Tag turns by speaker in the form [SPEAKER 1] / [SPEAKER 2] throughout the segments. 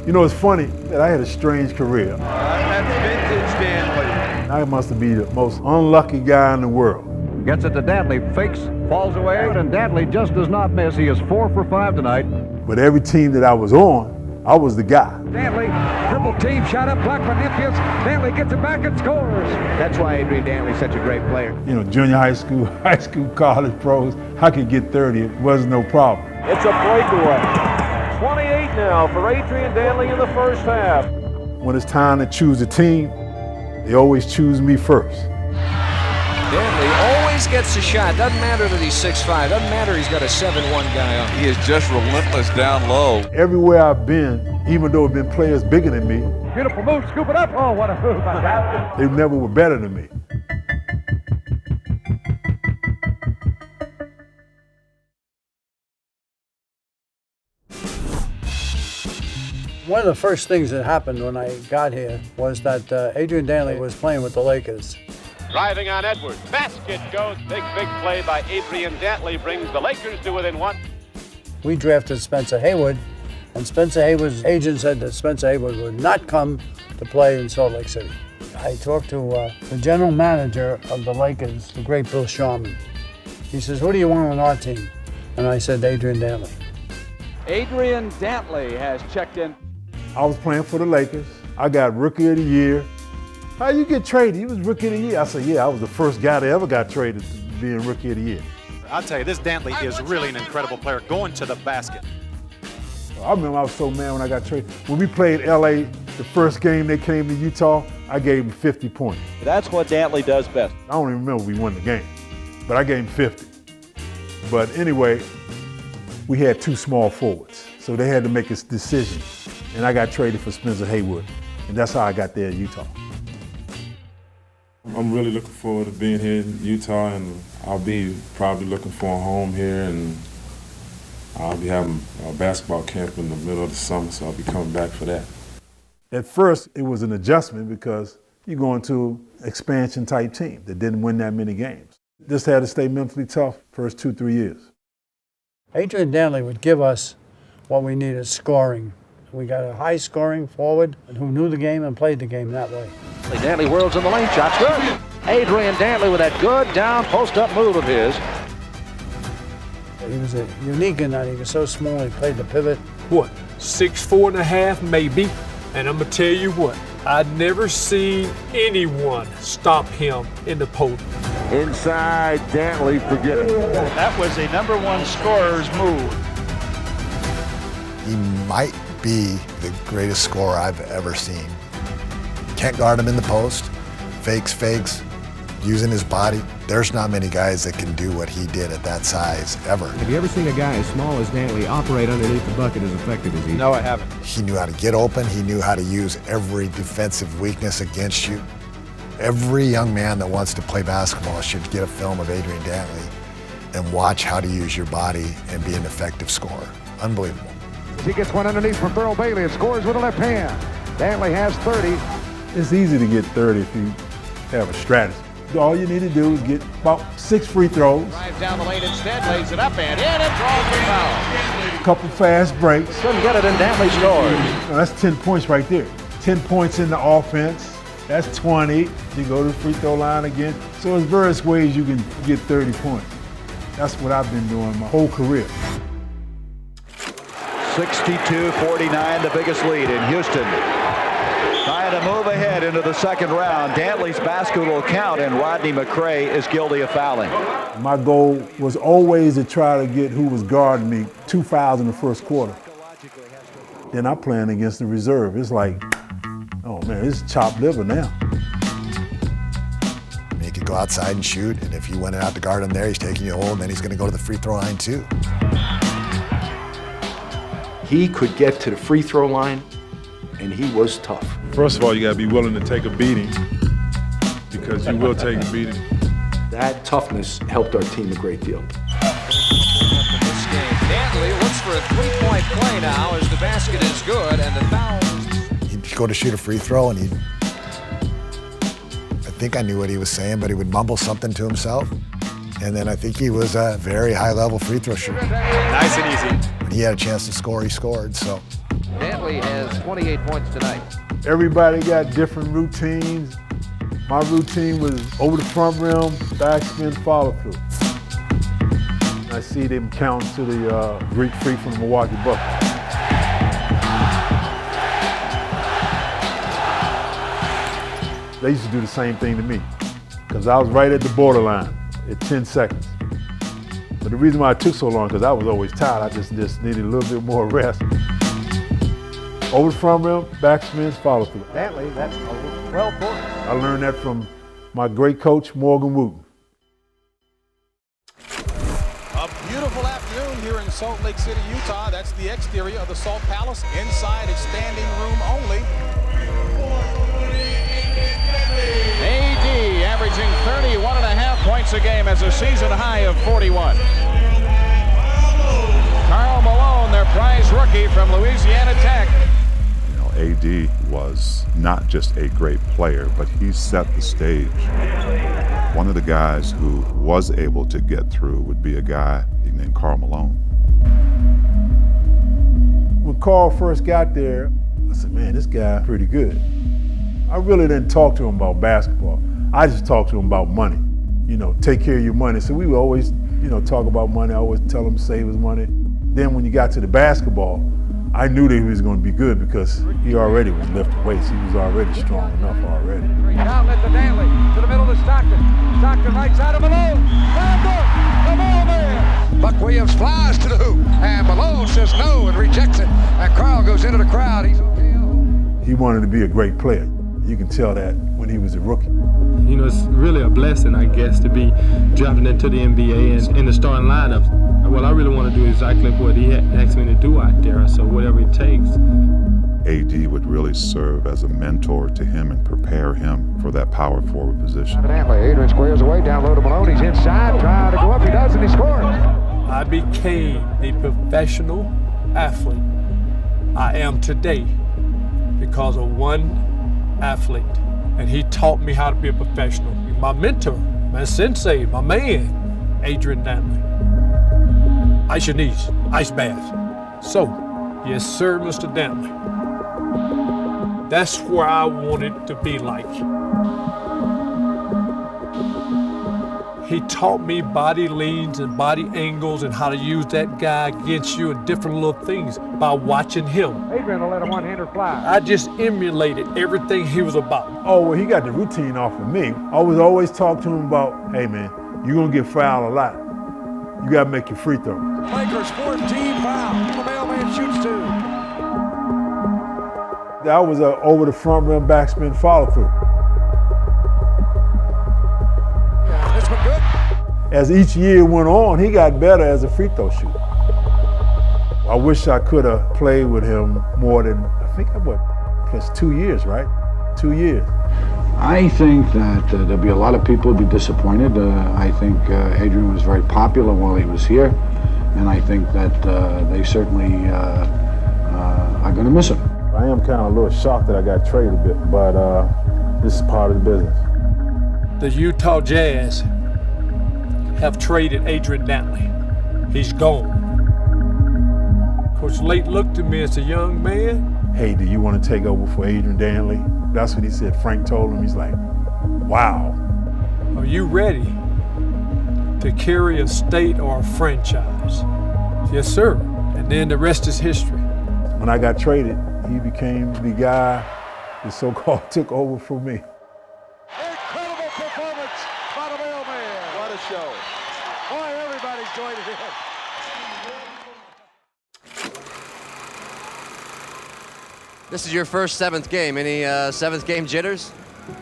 [SPEAKER 1] You know, it's funny that I had a strange career.
[SPEAKER 2] That's vintage Dantley.
[SPEAKER 1] I must be the most unlucky guy in the world.
[SPEAKER 3] Gets it to Dantley, fakes, falls away, and Dantley just does not miss. He is 4 for 5 tonight.
[SPEAKER 1] But every team that I was on, I was the guy.
[SPEAKER 4] Dantley, triple team, shot up, blocked by Nimpius. Dantley gets it back and scores.
[SPEAKER 5] That's why Adrian Dantley's such a great player.
[SPEAKER 1] You know, junior high school, college, pros, I could get 30. It wasn't no problem.
[SPEAKER 6] It's a breakaway. 28 now for Adrian Dantley in the first half.
[SPEAKER 1] When it's time to choose a team, they always choose me first.
[SPEAKER 7] Dantley always gets a shot. Doesn't matter that he's 6'5". Doesn't matter he's got a 7'1" guy on.
[SPEAKER 2] He is just relentless down low.
[SPEAKER 1] Everywhere I've been, even though there have been players bigger than me,
[SPEAKER 4] Beautiful move, scoop it up. Oh, what a move by that.
[SPEAKER 1] they never were better than me.
[SPEAKER 8] One of the first things that happened when I got here was that Adrian Dantley was playing with the Lakers.
[SPEAKER 6] Driving on Edwards. Basket goes. Big play by Adrian Dantley brings the Lakers to within one.
[SPEAKER 8] We drafted Spencer Haywood, and Spencer Haywood's agent said that Spencer Haywood would not come to play in Salt Lake City. I talked to the general manager of the Lakers, the great Bill Sharman. He says, "Who do you want on our team?" And I said, "Adrian Dantley."
[SPEAKER 4] Adrian Dantley has checked in.
[SPEAKER 1] I was playing for the Lakers. I got Rookie of the Year. How you get traded? He was Rookie of the Year. I said, yeah, I was the first guy that ever got traded to being Rookie of the Year.
[SPEAKER 9] I'll tell you, this Dantley is really an incredible player, going to the basket.
[SPEAKER 1] I remember I was so mad when I got traded. When we played LA, the first game they came to Utah, I gave him 50 points.
[SPEAKER 6] That's what Dantley does best.
[SPEAKER 1] I don't even remember we won the game, but I gave him 50. But anyway, we had 2 small forwards, so they had to make a decision. And I got traded for Spencer Haywood, and that's how I got there in Utah.
[SPEAKER 10] I'm really looking forward to being here in Utah, and I'll be probably looking for a home here, and I'll be having a basketball camp in the middle of the summer, so I'll be coming back for that.
[SPEAKER 1] At first, it was an adjustment because you go into expansion type team that didn't win that many games. Just had to stay mentally tough first 2-3 years.
[SPEAKER 8] Adrian Dantley would give us what we needed, scoring. We got a high-scoring forward who knew the game and played the game that way.
[SPEAKER 3] Dantley whirls in the lane, shot's good. Adrian Dantley with that good down post-up move of his.
[SPEAKER 8] He was unique in that he was so small, he played the pivot.
[SPEAKER 11] What, 6'4.5" maybe? And I'm gonna tell you what, I'd never seen anyone stop him in the post.
[SPEAKER 6] Inside Dantley, forget it.
[SPEAKER 5] That was a #1 scorer's move.
[SPEAKER 12] He might be the greatest scorer I've ever seen. Can't guard him in the post, fakes, using his body. There's not many guys that can do what he did at that size ever.
[SPEAKER 13] Have you ever seen a guy as small as Dantley operate underneath the bucket as effective as he did?
[SPEAKER 5] No, I haven't.
[SPEAKER 12] He knew how to get open. He knew how to use every defensive weakness against you. Every young man that wants to play basketball should get a film of Adrian Dantley and watch how to use your body and be an effective scorer. Unbelievable.
[SPEAKER 3] He gets one underneath from Thurl Bailey and scores with the left hand. Dantley has 30.
[SPEAKER 1] It's easy to get 30 if you have a strategy. All you need to do is get about 6 free throws.
[SPEAKER 6] Drives down the lane instead, lays it up and in and draws the foul.
[SPEAKER 1] A couple fast breaks.
[SPEAKER 3] Couldn't get it, and Dantley scores.
[SPEAKER 1] Now, that's 10 points right there. 10 points in the offense. That's 20. You go to the free throw line again. So there's various ways you can get 30 points. That's what I've been doing my whole career.
[SPEAKER 5] 62-49, the biggest lead in Houston. Trying to move ahead into the second round. Dantley's basket will count, and Rodney McCray is guilty of fouling.
[SPEAKER 1] My goal was always to try to get who was guarding me 2 fouls in the first quarter. Then I'm playing against the reserve. It's like, oh man, it's chopped liver now.
[SPEAKER 12] He could go outside and shoot, and if you went out to guard him there, he's taking you home, and then he's going to go to the free throw line too.
[SPEAKER 14] He could get to the free throw line, and he was tough.
[SPEAKER 10] First of all, you got to be willing to take a beating, because you will take a beating.
[SPEAKER 14] That toughness helped our team a great deal.
[SPEAKER 7] This game, Dantley looks for a 3-point play now as the basket is good and the foul.
[SPEAKER 12] He'd go to shoot a free throw, and I think I knew what he was saying, but he would mumble something to himself. And then I think he was a very high-level free throw shooter.
[SPEAKER 9] Nice and easy.
[SPEAKER 12] When he had a chance to score, he scored. So
[SPEAKER 7] Dantley has 28 points tonight.
[SPEAKER 1] Everybody got different routines. My routine was over the front rim, backspin, follow through. I see them count to the Greek Freak from the Milwaukee Bucks. They used to do the same thing to me because I was right at the borderline at 10 seconds. But the reason why it took so long because I was always tired. I just needed a little bit more rest. Over the front rim, backspins, follow through.
[SPEAKER 3] Dantley, that's over 12 points.
[SPEAKER 1] I learned that from my great coach, Morgan Wooten.
[SPEAKER 15] A beautiful afternoon here in Salt Lake City, Utah. That's the exterior of the Salt Palace. Inside, it's standing room only. AD averaging 31.5 points a game as a season high of 41. Karl Malone, their prize rookie from Louisiana Tech.
[SPEAKER 16] AD was not just a great player, but he set the stage. One of the guys who was able to get through would be a guy named Karl Malone.
[SPEAKER 1] When Karl first got there, I said, man, this guy pretty good. I really didn't talk to him about basketball. I just talked to him about money. Take care of your money. So we would always, talk about money. I always tell him to save his money. Then when you got to the basketball, I knew that he was going to be good because he already was lifting weights. He was already strong enough already.
[SPEAKER 4] Outlet to Dantley, to the middle to Stockton. Stockton right side of Malone. Buck Williams flies to the hoop, and Malone says no and rejects it. And Karl goes into the crowd. He's okay.
[SPEAKER 1] He wanted to be a great player. You can tell that when he was a rookie.
[SPEAKER 13] It's really a blessing, I guess, to be drafted into the NBA and in the starting lineup. Well, I really want to do exactly what he asked me to do out there, so whatever it takes.
[SPEAKER 16] AD would really serve as a mentor to him and prepare him for that power forward position.
[SPEAKER 3] Dantley, Adrian squares away, down low to Malone. He's inside, trying to go up. He does, and he scores.
[SPEAKER 11] I became the professional athlete I am today because of one athlete, and he taught me how to be a professional. My mentor, my sensei, my man, Adrian Dantley. Ice your knees, ice bath. So, yes sir, Mr. Dantley. That's where I wanted to be like. He taught me body leans and body angles and how to use that guy against you and different little things by watching him.
[SPEAKER 3] Adrian will let a one-hander fly.
[SPEAKER 11] I just emulated everything he was about.
[SPEAKER 1] Oh, well, he got the routine off of me. I was always talk to him about, hey man, you're gonna get fouled a lot. You gotta make your free throws.
[SPEAKER 15] Lakers 14 foul. The mailman shoots two.
[SPEAKER 1] That was a over the front rim backspin follow through.
[SPEAKER 15] This one good.
[SPEAKER 1] As each year went on, he got better as a free throw shooter. I wish I could have played with him more than, I think plus 2 years, right? 2 years.
[SPEAKER 17] I think that there'll be a lot of people who'll be disappointed. I think Adrian was very popular while he was here, and I think that they certainly are going to miss him.
[SPEAKER 1] I am kind of a little shocked that I got traded a bit, but this is part of the business.
[SPEAKER 11] The Utah Jazz have traded Adrian Dantley. He's gone. Coach Late looked at me as a young man.
[SPEAKER 1] Hey, do you want to take over for Adrian Dantley? That's what he said. Frank told him. He's like, wow.
[SPEAKER 11] Are you ready to carry a state or a franchise? Yes, sir. And then the rest is history.
[SPEAKER 1] When I got traded, he became the guy that so-called took over for me.
[SPEAKER 15] Incredible performance by the mailman. What a show. Boy, everybody's joined in.
[SPEAKER 7] This is your first seventh game. Any seventh game jitters?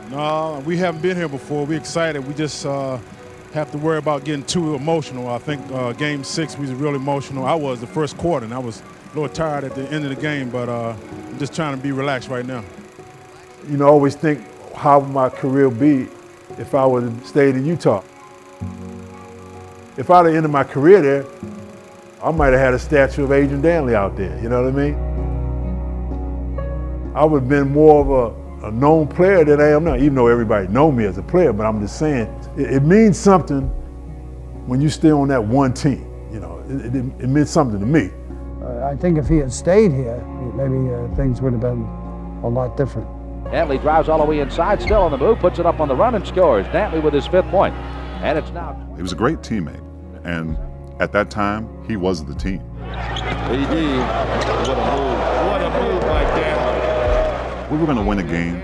[SPEAKER 18] No, we haven't been here before. We're excited. We just have to worry about getting too emotional. I think game 6 was really emotional. I was the first quarter, and I was a little tired at the end of the game, but I'm just trying to be relaxed right now.
[SPEAKER 1] I always think, how would my career be if I would have stayed in Utah? If I'd have ended my career there, I might have had a statue of Adrian Dantley out there, you know what I mean? I would have been more of a known player than I am now, even though everybody know me as a player, but I'm just saying, it means something when you stay on that one team. It meant something to me.
[SPEAKER 8] I think if he had stayed here, maybe things would have been a lot different.
[SPEAKER 5] Dantley drives all the way inside, still on the move, puts it up on the run and scores. Dantley with his 5th point. And it's now...
[SPEAKER 16] He was a great teammate, and at that time, he was the team.
[SPEAKER 2] AD, what a move by Dantley.
[SPEAKER 16] If we were going to win a game,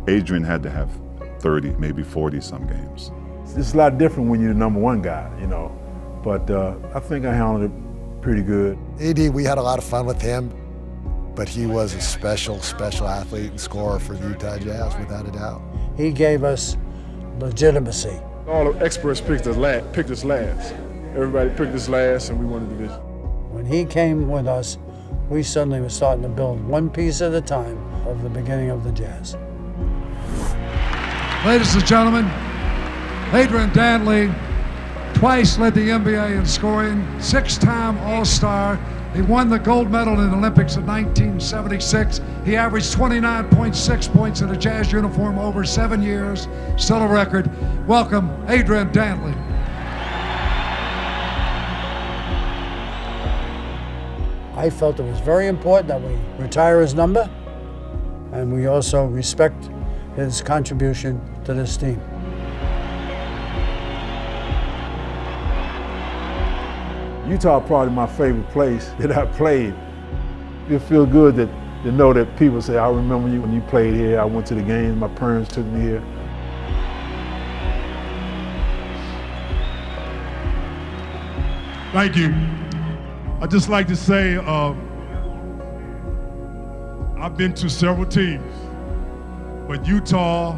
[SPEAKER 16] Adrian had to have 30, maybe 40 some games.
[SPEAKER 1] It's a lot different when you're the number one guy, you know, but I think I handled it pretty good.
[SPEAKER 12] AD, we had a lot of fun with him, but he was a special athlete and scorer for the Utah Jazz, without a doubt.
[SPEAKER 8] He gave us legitimacy.
[SPEAKER 18] All the experts picked us last. Everybody picked us last, and we won the division.
[SPEAKER 8] When he came with us, we suddenly were starting to build one piece at a time of the beginning of the Jazz.
[SPEAKER 19] Ladies and gentlemen, Adrian Dantley twice led the NBA in scoring, 6-time All-Star. He won the gold medal in the Olympics in 1976. He averaged 29.6 points in a Jazz uniform over 7 years, still a record. Welcome, Adrian Dantley.
[SPEAKER 8] I felt it was very important that we retire his number, and we also respect his contribution to this team.
[SPEAKER 1] Utah probably my favorite place that I played. It feels good to know that people say, I remember you when you played here. I went to the games, my parents took me here.
[SPEAKER 18] Thank you. I'd just like to say, I've been to several teams, but Utah,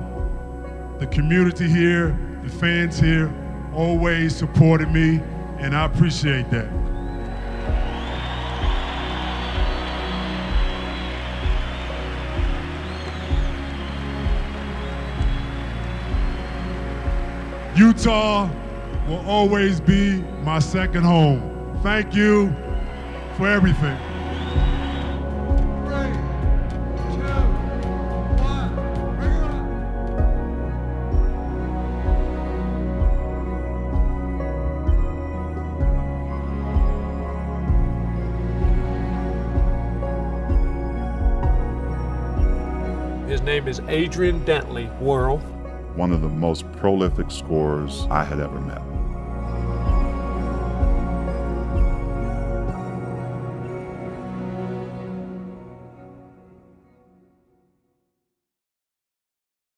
[SPEAKER 18] the community here, the fans here, always supported me, and I appreciate that. Utah will always be my second home. Thank you for everything.
[SPEAKER 19] 3, 2, 1, bring it on.
[SPEAKER 11] His name is Adrian Dantley, World.
[SPEAKER 16] One of the most prolific scorers I had ever met.